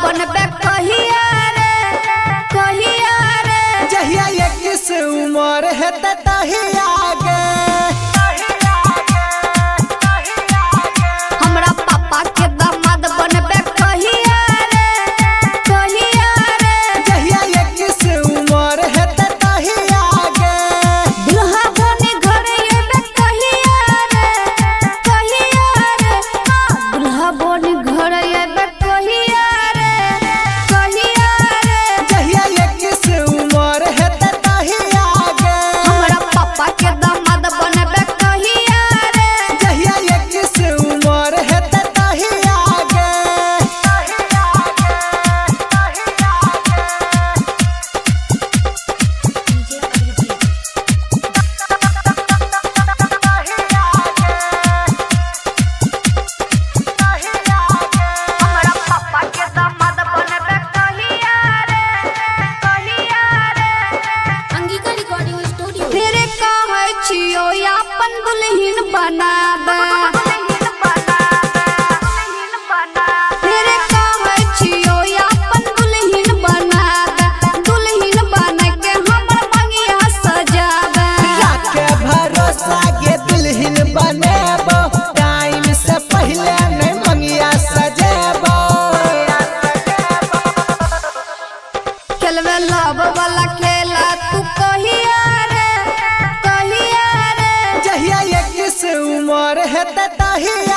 बनबे कहिया रे जहिया 21 उम्र है तहिया गे हमरा पापा के दामाद बनबे कहिया रे जहिया 21 उम्र है तहिया गे दुल्हा बने घरे एबे कहिया रे दुल्हा बने घरे एबे कहिया रे जहिया 21 उम्र है तहिया गे हमरा पापा के दामाद बनबे कहिया रे जहिया 21 उम्र है तहिया गे हमरा पापा के दामाद बनबे कहिया रे अंगिका रिकॉर्डिंग स्टूडियो। तेरे कहै छियो अपन दुल्हन बनाबे तेरे कहै छियो अपन दुल्हन बनाबे दुल्हन बन के हमर मंगिया सजाबे राखे भरोसा के दुल्हन बनेबो टाइम से पहले नहीं मंगिया सजेबो खेलवे लव वाला खेला तू कहिया रे जहिया 21 उम्र है तहिया